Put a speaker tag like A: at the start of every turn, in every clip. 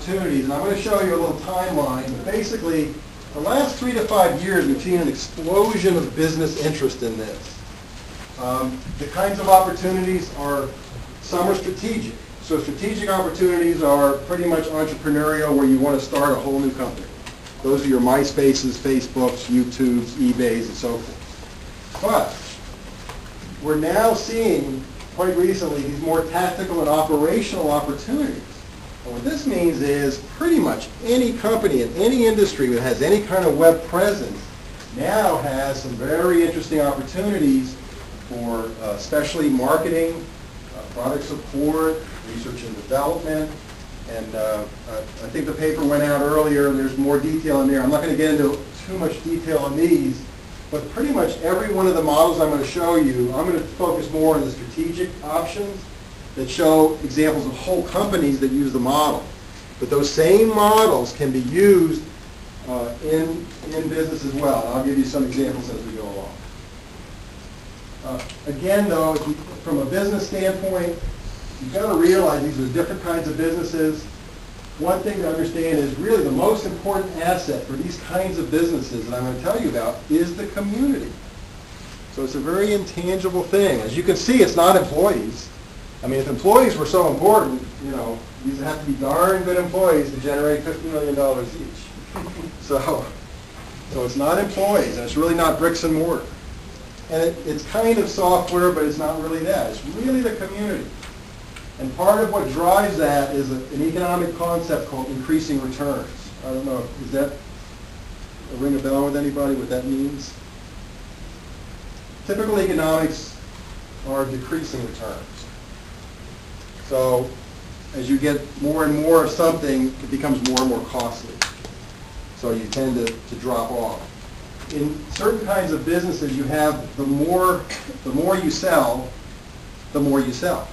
A: opportunities, and I'm going to show you a little timeline, but basically, the last 3 to 5 years, we've seen an explosion of business interest in this. The kinds of opportunities are, some are strategic. So strategic opportunities are pretty much entrepreneurial, where you want to start a whole new company. Those are your MySpaces, Facebooks, YouTubes, eBays, and so forth. But we're now seeing, quite recently, these more tactical and operational opportunities. And what this means is pretty much any company in any industry that has any kind of web presence now has some very interesting opportunities for especially marketing, product support, research and development. And I think the paper went out earlier, and there's more detail in there. I'm not going to get into too much detail on these, but pretty much every one of the models I'm going to show you, I'm going to focus more on the strategic options that show examples of whole companies that use the model. But those same models can be used in business as well. And I'll give you some examples as we go along. Again, though, from a business standpoint, you've got to realize these are different kinds of businesses. One thing to understand is really the most important asset for these kinds of businesses that I'm going to tell you about is the community. So it's a very intangible thing. As you can see, it's not employees. I mean, if employees were so important, you know, these have to be darn good employees to generate $50 million each. So it's not employees, and it's really not bricks and mortar. And it's kind of software, but it's not really that. It's really the community. And part of what drives that is an economic concept called increasing returns. I don't know, is that a ring a bell with anybody, what that means? Typical economics are decreasing returns. So as you get more and more of something, it becomes more and more costly. So you tend to drop off. In certain kinds of businesses, you have the more you sell, the more you sell.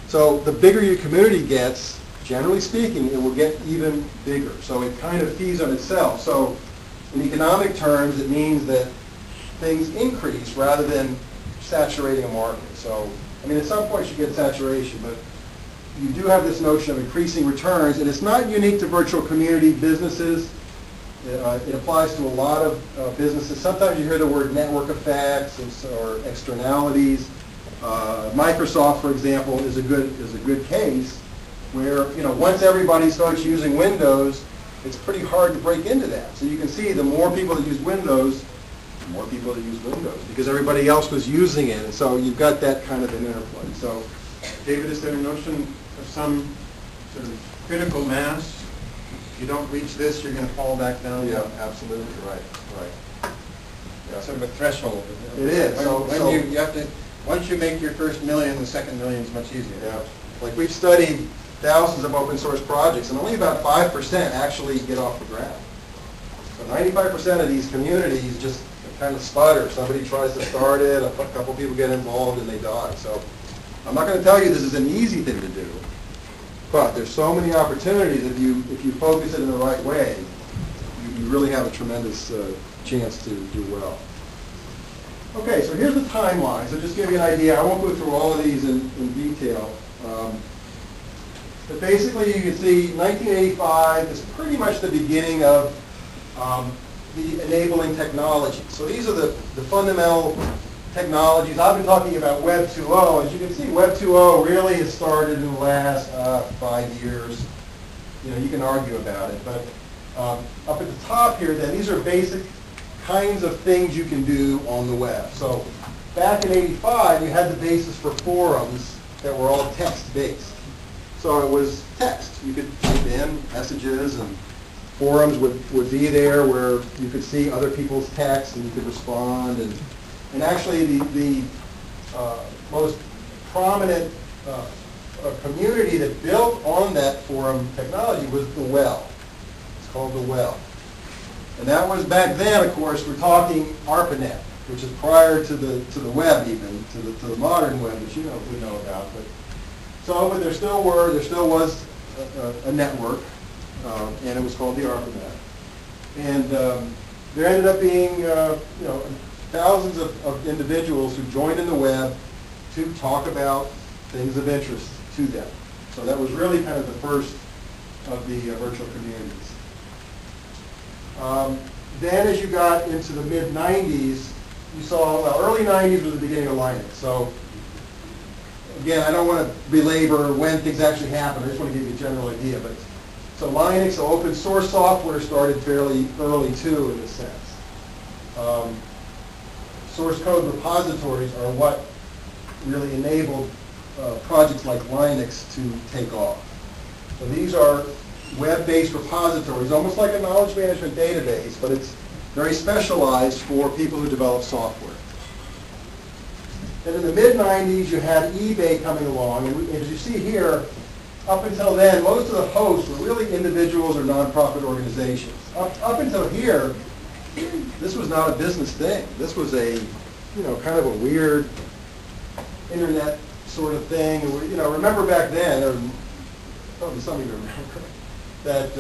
A: So the bigger your community gets, generally speaking, it will get even bigger. So it kind of feeds on itself. So in economic terms, it means that things increase rather than saturating a market. So, I mean, at some point you get saturation, but you do have this notion of increasing returns, and it's not unique to virtual community businesses. It applies to a lot of businesses. Sometimes you hear the word network effects or externalities. Microsoft, for example, is a good case where, you know, once everybody starts using Windows, it's pretty hard to break into that. So you can see the more people that use Windows, the more people that use Windows because everybody else was using it, and so you've got that kind of an interplay. So,
B: David, is there a notion of some sort of critical mass? If you don't reach this, you're going to fall back down?
A: Yeah, absolutely, right.
B: Yeah, sort of a threshold.
A: It is.
B: You have to, once you make your first million, the second million is much easier.
A: Yeah. Like we've studied thousands of open source projects, and only about 5% actually get off the ground. So 95% of these communities just kind of sputter. Somebody tries to start it, a couple people get involved, and they die. So I'm not going to tell you this is an easy thing to do, but there's so many opportunities if you focus it in the right way, you really have a tremendous chance to do well. Okay, so here's the timeline. So just to give you an idea, I won't go through all of these in detail. But basically you can see 1985 is pretty much the beginning of the enabling technology. So these are the fundamental technologies. I've been talking about Web 2.0. As you can see, Web 2.0 really has started in the last 5 years. You know, you can argue about it, but up at the top here, then, these are basic kinds of things you can do on the web. So back in '85, you had the basis for forums that were all text-based. So it was text. You could type in messages, and forums would be there where you could see other people's text and you could respond. And actually the most prominent community that built on that forum technology was the Well. It's called the Well. And that was back then, of course, we're talking ARPANET, which is prior to the web even, to the modern web that you know about. But there still was a network, and it was called the ARPANET. And there ended up being thousands of individuals who joined in the web to talk about things of interest to them. So that was really kind of the first of the virtual communities. Then as you got into the mid-90s, you saw, well, early 90s was the beginning of Linux. So again, I don't want to belabor when things actually happened. I just want to give you a general idea. But so Linux, so open source software, started fairly early too in this sense. Source code repositories are what really enabled projects like Linux to take off. So these are web-based repositories, almost like a knowledge management database, but it's very specialized for people who develop software. And in the mid-90s, you had eBay coming along, and as you see here, up until then, most of the hosts were really individuals or nonprofit organizations. Up until here, this was not a business thing. This was a, kind of a weird internet sort of thing. Remember back then, or probably some of you remember, that,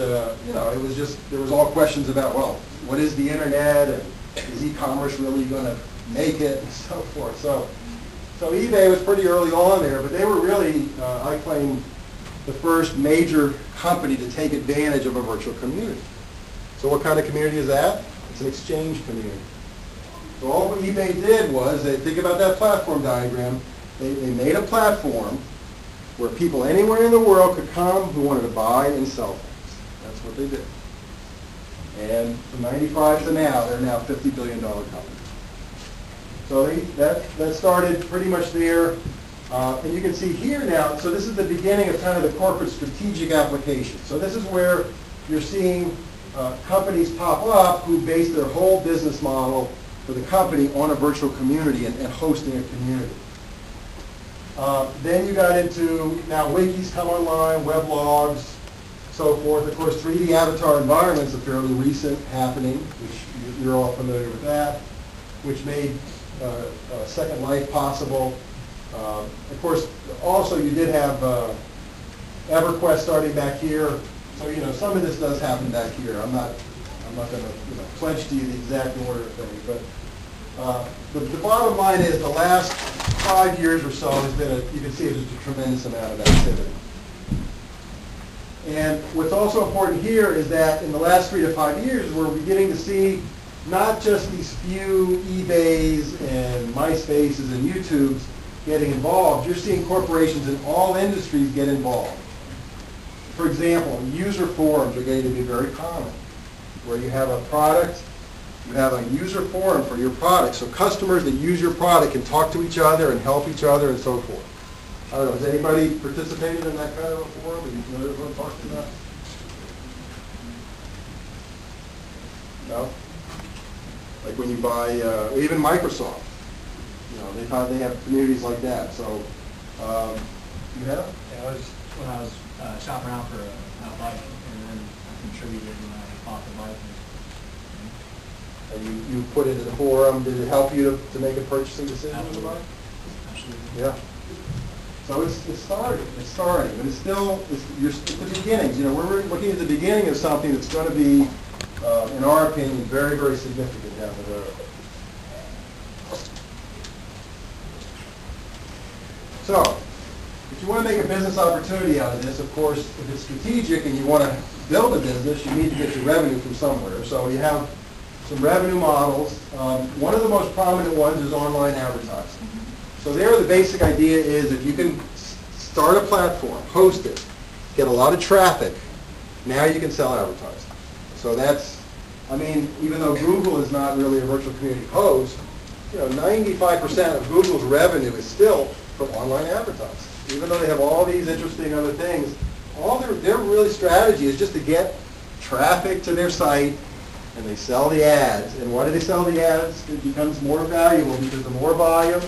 A: it was just, there was all questions about, well, what is the internet, and is e-commerce really going to make it, and so forth. So eBay was pretty early on there, but they were really, I claim, the first major company to take advantage of a virtual community. So what kind of community is that? It's an exchange community. So all what eBay did was, think about that platform diagram, they made a platform where people anywhere in the world could come who wanted to buy and sell things. That's what they did. And from 95 to now, they're now a $50 billion company. So that started pretty much there. And you can see here now, so this is the beginning of kind of the corporate strategic application. So this is where you're seeing companies pop up who base their whole business model for the company on a virtual community and hosting a community. Then you got into, now wikis come online, weblogs, so forth. Of course, 3D avatar environments, a fairly recent happening, which you're all familiar with that, which made Second Life possible. Of course, also you did have EverQuest starting back here. So, some of this does happen back here. I'm not going to pledge to you the exact order of things, but the bottom line is the last 5 years or so has been, you can see just a tremendous amount of activity. And what's also important here is that in the last 3 to 5 years, we're beginning to see not just these few eBays and MySpaces and YouTubes getting involved. You're seeing corporations in all industries get involved. For example, user forums are going to be very common, where you have a product, you have a user forum for your product, so customers that use your product can talk to each other and help each other and so forth. I don't know, has anybody participated in that kind of a forum? Are you familiar with what I'm talking about? No? Like when you buy, even Microsoft, they have communities like that. So, you have?
C: Yeah, I was when I was shopping around for a bike, and then I contributed when I bought the bike.
A: And you put it in the forum. Did it help you to make a purchasing decision on the bike?
C: Absolutely.
A: Yeah. So it's starting, but it's still, it's the beginnings. We're looking at the beginning of something that's going to be, in our opinion, very, very significant down the road. So, if you want to make a business opportunity out of this, of course, if it's strategic and you want to build a business, you need to get your revenue from somewhere. So you have some revenue models. One of the most prominent ones is online advertising. So there the basic idea is if you can start a platform, host it, get a lot of traffic, now you can sell advertising. So that's, even though Google is not really a virtual community host, 95% of Google's revenue is still from online advertising. Even though they have all these interesting other things, all their really strategy is just to get traffic to their site, and they sell the ads. And why do they sell the ads? It becomes more valuable because the more volume,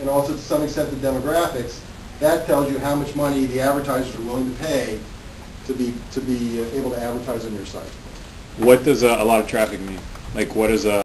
A: and also to some extent the demographics, that tells you how much money the advertisers are willing to pay to be able to advertise on your site.
D: What does a lot of traffic mean? Like, what is a